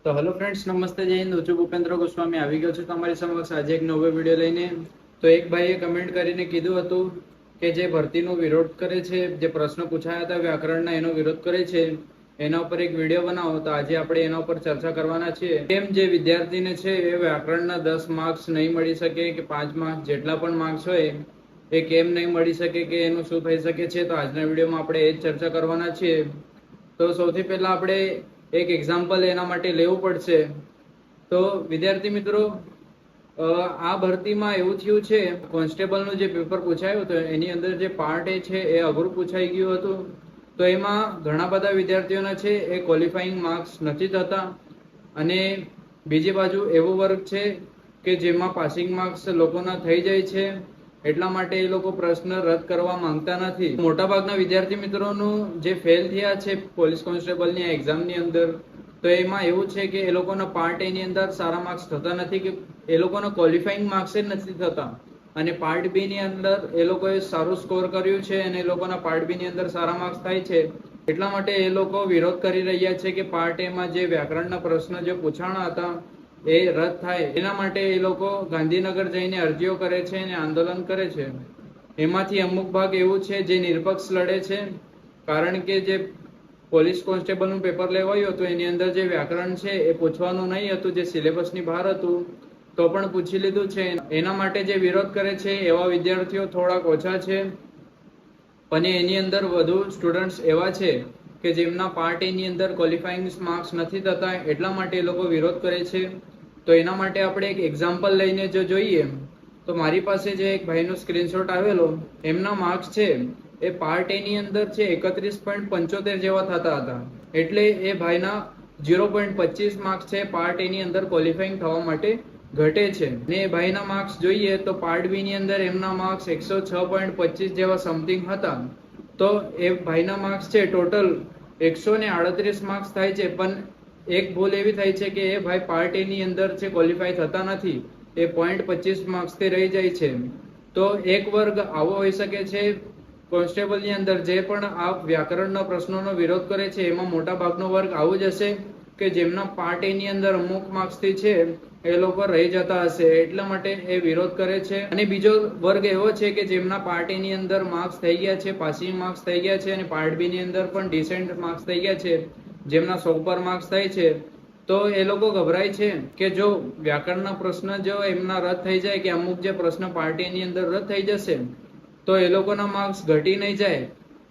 તો hello friends, નમસ્તે, જય હિન્દ. હું છું ભૂપેન્દ્ર ગોસ્વામી, આવી ગયો છું તમારી સમક્ષ આજે એક નવો વિડીયો લઈને. તો એક ભાઈએ કમેન્ટ કરીને કીધું હતું કે જે ભરતીનો વિરોધ કરે છે, જે પ્રશ્ન પૂછાયા હતા વ્યાકરણના, એનો વિરોધ કરે છે, એના ઉપર એક વિડીયો બનાવો. તો આજે આપણે એના ઉપર ચર્ચા કરવાના છીએ. કેમ જે વિદ્યાર્થીને છે એ વ્યાકરણના 10 માર્ક્સ નહીં મળી શકે કે 5 માર્ક્સ જેટલા પણ માર્ક્સ હોય એ કેમ નહીં મળી શકે, કે એનું શું થઈ શકે છે. તો આજના વિડીયોમાં આપણે એ જ ચર્ચા કરવાના છીએ. તો સૌથી પહેલા આપણે એક એક્ઝામ્પલ એના માટે લેવું પડશે. તો વિદ્યાર્થી મિત્રો, આ ભરતીમાં એવું થયું છે, કોન્સ્ટેબલનું જે પેપર પૂછાયું હતું એની અંદર જે પાર્ટ એ છે એ અઘરું પૂછાઈ ગયું હતું. તો એમાં ઘણા બધા વિદ્યાર્થીઓના છે એ ક્વોલિફાઈંગ માર્ક્સ નથી થતા, અને બીજી બાજુ એવો વર્ગ છે કે જેમાં પાસિંગ માર્ક્સ લોકોના થઈ જાય છે. એટલા માટે એ લોકો પ્રશ્ન રદ કરવા માંગતા નથી. મોટાભાગના વિદ્યાર્થી મિત્રોનું જે ફેલ થયા છે પોલીસ કોન્સ્ટેબલની એક્ઝામની અંદર, તો એમાં એવું છે કે એ લોકોના પાર્ટ એ ની અંદર સારા માર્ક્સ થતા નથી, કે એ લોકોના ક્વોલિફાઈંગ માર્ક્સ જ નથી થતા. અને પાર્ટ બી ની અંદર એ લોકોએ સારું સ્કોર કર્યું છે અને એ લોકોના પાર્ટ બી ની અંદર સારા માર્ક્સ થાય છે. એટલા માટે એ લોકો વિરોધ કરી રહ્યા છે કે પાર્ટ એ માં જે વ્યાકરણના પ્રશ્ન જે પૂછાણા હતા એ રદ થાય. એના માટે એ લોકો ગાંધીનગર જઈને અરજીઓ કરે છે અને આંદોલન કરે છે. એમાંથી અમુક ભાગ એવું છે જે નિરપક્ષ લડે છે, કારણ કે જે પોલીસ કોન્સ્ટેબલનું પેપર લેવાયું હતું એની અંદર જે વ્યાકરણ છે એ પૂછવાનું નહીં હતું, જે સિલેબસની બહાર હતું, તો પણ પૂછી લીધું છે. એના માટે જે વિરોધ કરે છે એવા વિદ્યાર્થીઓ થોડાક ઓછા છે, અને એની અંદર વધુ સ્ટુડન્ટ્સ એવા છે કે જેમના પાર્ટ એ ની અંદર ક્વોલિફાઈંગ માર્ક્સ નથી થતા. એટલા માટે એ લોકો વિરોધ કરે છે. તો એના માટે આપણે એક એક્ઝામ્પલ લઈને જો જોઈએ, તો મારી પાસે જે એક ભાઈનો સ્ક્રીનશોટ આવેલો, એમના માર્ક્સ છે એ પાર્ટ એ ની અંદર છે 31.75 જેવા થતા હતા. એટલે એ ભાઈના 0.25 માર્ક્સ છે પાર્ટ એ ની અંદર ક્વોલિફાઈંગ થવા માટે ઘટે છે. ને એ ભાઈના માર્ક્સ જોઈએ તો પાર્ટ બી ની અંદર એમના માર્ક્સ 106.25 જેવા સમથિંગ હતા. તો એ ભાઈના માર્ક્સ છે ટોટલ 138 માર્ક્સ થાય છે. પણ એક ભૂલ એવી થાય છે કે એ ભાઈ પાર્ટ એ ની અંદર છે ક્વોલિફાય થતા નથી, એ 0.25 માર્ક્સ થી રહી જાય છે. તો એક વર્ગ આવો હોઈ શકે છે કોન્સ્ટેબલની અંદર, જે પણ આ વ્યાકરણના પ્રશ્નોનો વિરોધ કરે છે એમાં મોટા ભાગનો વર્ગ આવું જ હશે કે જેમના પાર્ટ એ ની અંદર અમુક માર્ક્સ થી છે એ લોકો રહી જતા હશે, એટલા માટે એ વિરોધ કરે છે. અને બીજો વર્ગ એવો છે કે જેમના પાર્ટ એ ની અંદર માર્ક્સ થઈ ગયા છે, પાસિંગ માર્ક્સ થઈ ગયા છે, અને પાર્ટ બી ની અંદર પણ ડિસેન્ટ માર્ક્સ થઈ ગયા છે, જેમના 100 પર માર્ક્સ થાય છે. તો એ લોકો ગભરાય છે કે જો વ્યાકરણના પ્રશ્ન જો એમના રદ થઈ જાય, કે અમુક જે પ્રશ્ન પાર્ટ એ ની અંદર રદ થઈ જશે, તો એ લોકોના માર્ક્સ ઘટી નહીં જાય.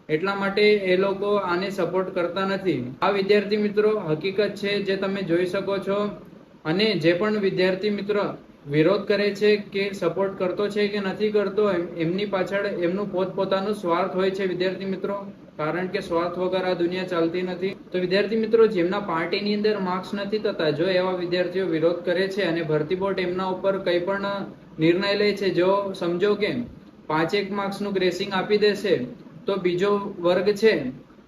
એટલા માટે એ લોકો આને સપોર્ટ કરતા નથી. આ વિદ્યાર્થી મિત્રો હકીકત છે જે તમે જોઈ શકો છો. અને જે પણ વિદ્યાર્થી મિત્રો વિરોધ કરે છે કે સપોર્ટ કરતો છે કે નથી કરતો, એમની પાછળ એમનું પોતપોતાનું સ્વાર્થ હોય છે વિદ્યાર્થી મિત્રો, કારણ કે સ્વાર્થ વગર આ દુનિયા ચાલતી નથી. તો વિદ્યાર્થી મિત્રો, જેમના પાર્ટ એ ની અંદર માર્ક્સ નથી થતા, જો એવા વિદ્યાર્થીઓ વિરોધ કરે છે અને ભરતી બોર્ડ એમના ઉપર કંઈ પણ નિર્ણય લે છે, જો સમજો કે 5 માર્ક્સનું ગ્રેસિંગ આપી દેશે, તો બીજો વર્ગ છે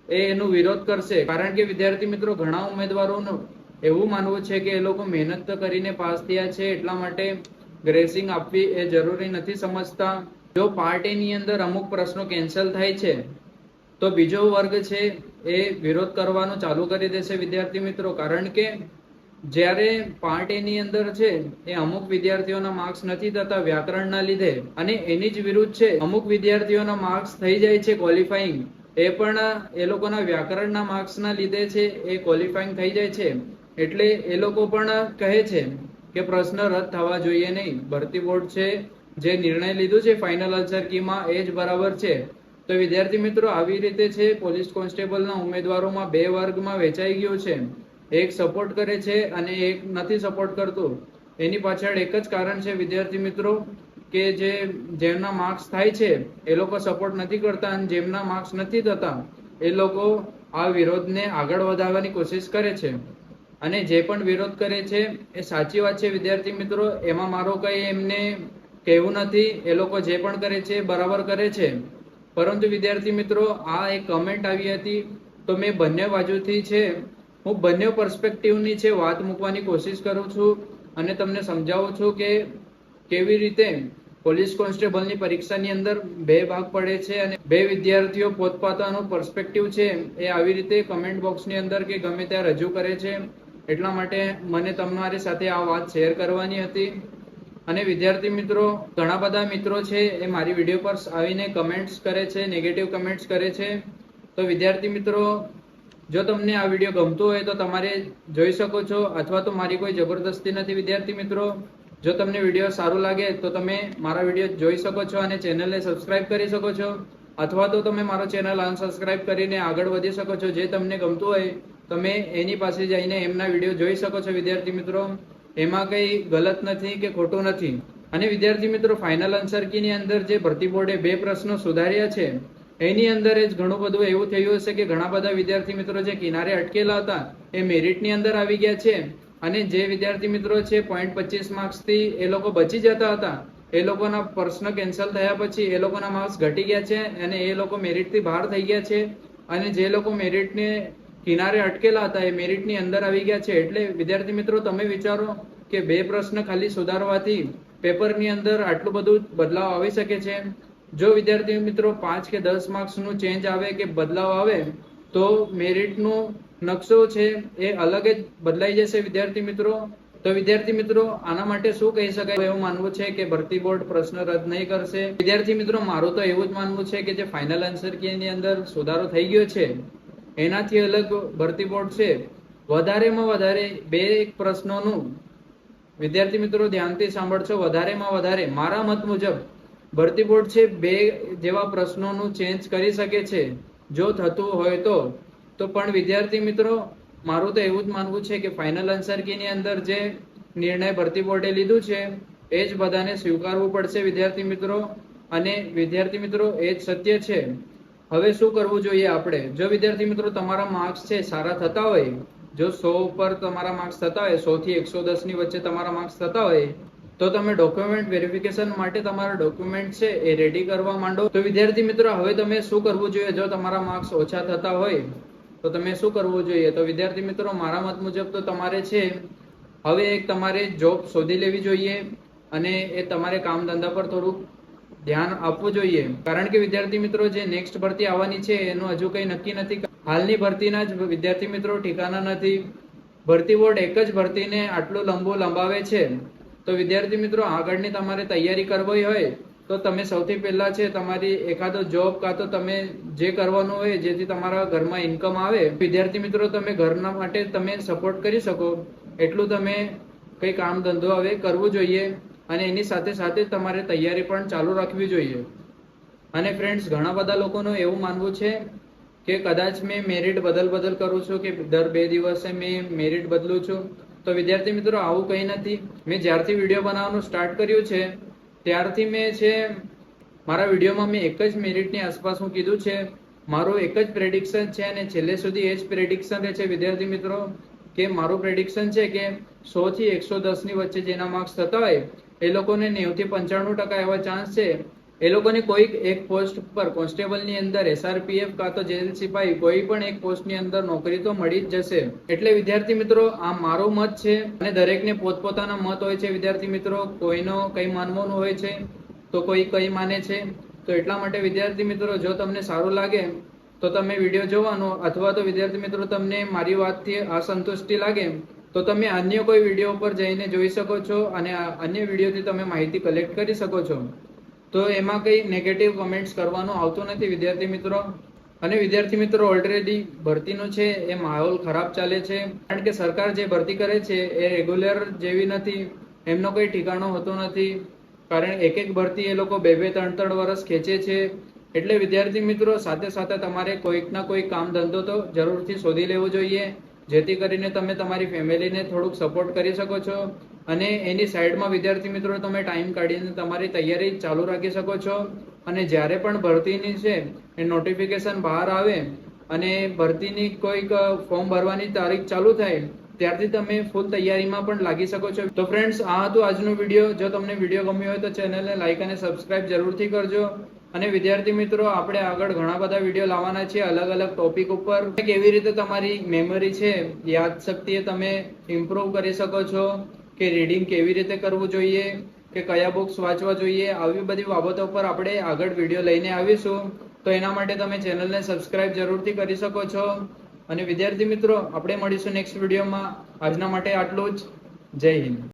એ એનો વિરોધ કરશે. કારણ કે વિદ્યાર્થી મિત્રો, ઘણા ઉમેદવારોનું એવું માનવું છે કે એ લોકો મહેનત કરીને પાસ થયા છે, એટલા માટે ગ્રેસિંગ આપવી એ જરૂરી નથી સમજતા. જો પાર્ટ એ ની અંદર અમુક પ્રશ્નો કેન્સલ થાય છે, તો બીજો વર્ગ છે એ વિરોધ કરવાનું ચાલુ કરી દેશે વિદ્યાર્થી મિત્રો. કારણ કે જ્યારે પાર્ટ એ ની અંદર છે એ અમુક વિદ્યાર્થીઓના માર્ક્સ નથી થતા વ્યાકરણના લીધે, અને એની જ વિરુદ્ધ છે અમુક વિદ્યાર્થીઓના માર્ક્સ થઈ જાય છે ક્વોલિફાઈંગ, એ પણ એ લોકોના વ્યાકરણના માર્ક્સના લીધે છે એ ક્વોલિફાઈંગ થઈ જાય છે. એટલે એ લોકો પણ કહે છે કે પ્રશ્ન રદ થવા જોઈએ નહીં. ભરતી બોર્ડ છે જે નિર્ણય લીધું છે ફાઇનલ આન્સર કીમાં, એ જ બરાબર છે. તો વિદ્યાર્થી મિત્રો, આવી રીતે છે પોલીસ કોન્સ્ટેબલના ઉમેદવારોમાં બે વર્ગમાં વેચાઈ ગયું છે. એક સપોર્ટ કરે છે અને એક નથી સપોર્ટ કરતું. એની પાછળ એક જ કારણ છે વિદ્યાર્થી મિત્રો, કે જેમના માર્ક્સ થાય છે એ લોકો સપોર્ટ નથી કરતા, અને જેમના માર્ક્સ નથી થતા એ લોકો આ વિરોધને આગળ વધારવાની કોશિશ કરે છે. અને જે પણ વિરોધ કરે છે એ સાચી વાત છે વિદ્યાર્થી મિત્રો, એમાં મારો કઈ એમને કહેવું નથી. એ લોકો જે પણ કરે છે બરાબર કરે છે. પરંતુ વિદ્યાર્થી મિત્રો, આ એક કમેન્ટ આવી હતી, તો મેં બંને બાજુથી છે, હું બંને પર્સપેક્ટિવની છે વાત મૂકવાની કોશિશ કરું છું અને તમને સમજાવું છું કે કેવી રીતે પોલીસ કોન્સ્ટેબલની પરીક્ષાની અંદર બે ભાગ પડે છે, અને બે વિદ્યાર્થીઓ પોતપોતાનું પર્સપેક્ટિવ છે એ આવી રીતે કમેન્ટ બોક્સની અંદર કે ગમે ત્યાં રજૂ કરે છે. એટલા માટે મને તમારી સાથે આ વાત શેર કરવાની હતી. અને વિદ્યાર્થી મિત્રો, ઘણા બધા મિત્રો છે એ મારી વિડીયો પર આવીને કમેન્ટ્સ કરે છે, નેગેટિવ કમેન્ટ્સ કરે છે. તો વિદ્યાર્થી મિત્રો, જો તમને આ વિડીયો ગમતો હોય તો તમારે જોઈ શકો છો, અથવા તો મારી કોઈ જબરદસ્તી નથી. વિદ્યાર્થી મિત્રો, જો તમને વિડીયો સારું લાગે તો તમે મારા વિડીયો જોઈ શકો છો અને ચેનલને સબસ્ક્રાઇબ કરી શકો છો, અથવા તો તમે મારો ચેનલ અનસબસ્ક્રાઇબ કરીને આગળ વધી શકો છો. જે તમને ગમતું હોય તમે એની પાસે જઈને એમના વિડીયો જોઈ શકો છો. વિદ્યાર્થી મિત્રો, એમાં કંઈ ગલત નથી કે ખોટું નથી. અને વિદ્યાર્થી મિત્રો, ફાઇનલ આન્સર કીની અંદર જે ભરતી બોર્ડે 2 પ્રશ્નો સુધાર્યા છે એની અંદર જ ઘણું બધું એવું થયું હશે કે ઘણા બધા વિદ્યાર્થી મિત્રો જે કિનારે અટકેલા હતા એ મેરિટની અંદર આવી ગયા છે. અને જે વિદ્યાર્થી મિત્રો છે 0.25 માર્ક્સથી એ લોકો બચી જતા હતા, એ લોકોના પ્રશ્ન કેન્સલ થયા પછી એ લોકોના માર્ક્સ ઘટી ગયા છે અને એ લોકો મેરિટથી બહાર થઈ ગયા છે. અને જે લોકો મેરિટને કિનારે અટકેલા હતા એ મેરિટની અંદર આવી ગયા છે. એટલે વિદ્યાર્થી મિત્રો, તમે વિચારો કે 2 પ્રશ્ન ખાલી સુધારવાથી પેપરની અંદર આટલું બધું બદલાવ આવી શકે છે. જો વિદ્યાર્થી મિત્રો 5 કે 10 માર્ક્સનું ચેન્જ આવે કે બદલાવ આવે તો મેરિટનો નકશો છે એ અલગ જ બદલાઈ જશે. વિદ્યાર્થી મિત્રો, તો વિદ્યાર્થી મિત્રો, આના માટે શું કહી શકાય? એવું માનવું છે કે ભરતી બોર્ડ પ્રશ્ન રદ નહીં કરશે. વિદ્યાર્થી મિત્રો, મારું તો એવું જ માનવું છે કે જે ફાઇનલ આન્સર કીની અંદર સુધારો થઈ ગયો છે એનાથી અલગ ભરતી બોર્ડ છે વધારેમાં વધારે 2 પ્રશ્નોનું, વિદ્યાર્થી મિત્રો ધ્યાનથી સાંભળશો, વધારેમાં વધારે મારા મત મુજબ ભરતી બોર્ડ છે 2 જેવા પ્રશ્નોનું ચેન્જ કરી શકે છે જો થતું હોય તો પણ વિદ્યાર્થી મિત્રો, મારું તો એવું જ માનવું છે કે ફાઇનલ આન્સર કીની અંદર જે નિર્ણય ભરતી બોર્ડે લીધું છે એ જ બધાને સ્વીકારવું પડશે. વિદ્યાર્થી મિત્રો, અને વિદ્યાર્થી મિત્રો એ જ સત્ય છે. હવે શું કરવું જોઈએ આપણે? જો વિદ્યાર્થી મિત્રો તમારા માર્ક્સ છે સારા થતા હોય, જો 100 ઉપર તમારા માર્ક્સ થતા હોય, 100 થી 110 ની વચ્ચે તમારા માર્ક્સ થતા હોય, તો તમે ડોક્યુમેન્ટ વેરિફિકેશન માટે તમારા ડોક્યુમેન્ટ છે એ રેડી કરવા માંડો. તો વિદ્યાર્થી મિત્રો, હવે તમે શું કરવું જોઈએ? જો તમારા માર્ક્સ ઓછા થતા હોય તો તમે શું કરવું જોઈએ? તો વિદ્યાર્થી મિત્રો, મારા મત મુજબ તો તમારે છે હવે એક તમારે જોબ શોધી લેવી જોઈએ અને એ તમારે કામ ધંધા પર થોડુંક ધ્યાન આપવું જોઈએ. કારણ કે વિદ્યાર્થી મિત્રો, જે નેક્સ્ટ ભરતી આવવાની છે એનું હજુ કંઈ નક્કી નથી. હાલની ભરતીના જ વિદ્યાર્થી મિત્રો ઠેકાના નથી. ભરતી બોર્ડ એક જ ભરતીને આટલું લંબાવે છે. તો વિદ્યાર્થી મિત્રો, આગળની તમારે તૈયારી કરવી હોય તો તમે સૌથી પહેલા છે તમારી એકાદો જોબ કાં તો તમે જે કરવાનું હોય જેથી તમારા ઘરમાં ઇન્કમ આવે, વિદ્યાર્થી મિત્રો તમે ઘરના માટે તમે સપોર્ટ કરી શકો એટલું તમે કંઈ કામ ધંધો હવે કરવું જોઈએ. અને એની સાથે સાથે તમારે તૈયારી પણ ચાલુ રાખવી જોઈએ. અને ફ્રેન્ડ્સ, ઘણા બધા લોકોનું એવું માનવું છે કે કદાચ મેં મેરિટ બદલ કરું છું કે દર 2 દિવસે મેં મેરિટ બદલું છું. તો વિદ્યાર્થી મિત્રો, આવું કંઈ નથી. મેં જ્યારથી વિડીયો બનાવવાનું સ્ટાર્ટ કર્યું છે ત્યારથી મેં છે મારા વિડીયોમાં મેં એક જ મેરિટની આસપાસ હું કીધું છે. મારું એક જ પ્રેડિક્શન છે અને છેલ્લે સુધી એ જ પ્રેડિક્શન રહે છે. વિદ્યાર્થી મિત્રો, કે મારું પ્રેડિક્શન છે કે 100 થી 110 ની વચ્ચે જેના માર્ક્સ થતા હોય એ લોકોને 90 થી 95% એવા ચાન્સ છે એ લોકોને કોઈક એક પોસ્ટ પર કોન્સ્ટેબલની અંદર, SRPF કાં તો જેલ સિપાહી કોઈ પણ એક પોસ્ટની અંદર નોકરી તો મળી જ જશે. એટલે વિદ્યાર્થી મિત્રો, આ મારો મત છે અને દરેકને પોતપોતાના મત હોય છે. વિદ્યાર્થી મિત્રો, કોઈનો કંઈ માનવાનું હોય છે તો કોઈ કંઈ માને છે. તો એટલા માટે વિદ્યાર્થી મિત્રો, જો તમને સારું લાગે તો તમે વિડીયો જોવાનો, અથવા તો વિદ્યાર્થી મિત્રો તમને મારી વાતથી અસંતુષ્ટિ લાગે તો તમે અન્ય કોઈ વિડીયો પર જઈને જોઈ શકો છો અને અન્ય વિડીયોથી તમે માહિતી કલેક્ટ કરી શકો છો. તો એમાં કંઈ નેગેટિવ કમેન્ટ્સ કરવાનું આવતું નથી વિદ્યાર્થી મિત્રો. અને વિદ્યાર્થી મિત્રો, ઓલરેડી ભરતીનો છે એ માહોલ ખરાબ ચાલે છે. કારણ કે સરકાર જે ભરતી કરે છે એ રેગ્યુલર જેવી નથી, એમનો કોઈ ઠેકાણો હોતો નથી. કારણ એક ભરતી એ લોકો 2-3 વર્ષ ખેંચે છે. એટલે વિદ્યાર્થી મિત્રો, સાથે સાથે તમારે કોઈક ના કોઈ કામ ધંધો તો જરૂરથી શોધી લેવો જોઈએ, જેથી કરીને તમે તમારી ફેમિલીને થોડુંક સપોર્ટ કરી શકો છો. અને એની સાઈડમાં વિદ્યાર્થી મિત્રો તમે ટાઈમ કાઢીને તમારી તૈયારી ચાલુ રાખી શકો છો. અને જ્યારે પણ ભરતીની છે એ નોટિફિકેશન બહાર આવે અને ભરતીની કોઈક ફોર્મ ભરવાની તારીખ ચાલુ થાય ત્યારથી તમે ફૂલ તૈયારીમાં પણ લાગી શકો છો. તો ફ્રેન્ડ્સ, આ હતું આજનો વિડીયો. જો તમને વિડીયો ગમ્યો હોય તો ચેનલને લાઈક અને સબસ્ક્રાઇબ જરૂરથી કરજો. અને વિદ્યાર્થી મિત્રો, આપણે આગળ ઘણા બધા વિડીયો લાવવાના છે અલગ અલગ ટોપિક ઉપર. કેવી રીતે તમારી મેમરી છે, યાદશક્તિ તમે ઇમ્પ્રુવ કરી શકો છો, કે રીડિંગ કેવી રીતે કરવું જોઈએ, કે કયા બુક્સ વાંચવા જોઈએ, આવી બધી બાબતો પર આપણે આગળ વિડીયો લઈને આવીશું. તો એના માટે તમે ચેનલને સબસ્ક્રાઇબ જરૂરથી કરી શકો છો. અને વિદ્યાર્થી મિત્રો, આપણે મળીશું નેક્સ્ટ વિડીયોમાં. આજના માટે આટલું જ. જય હિન્દ.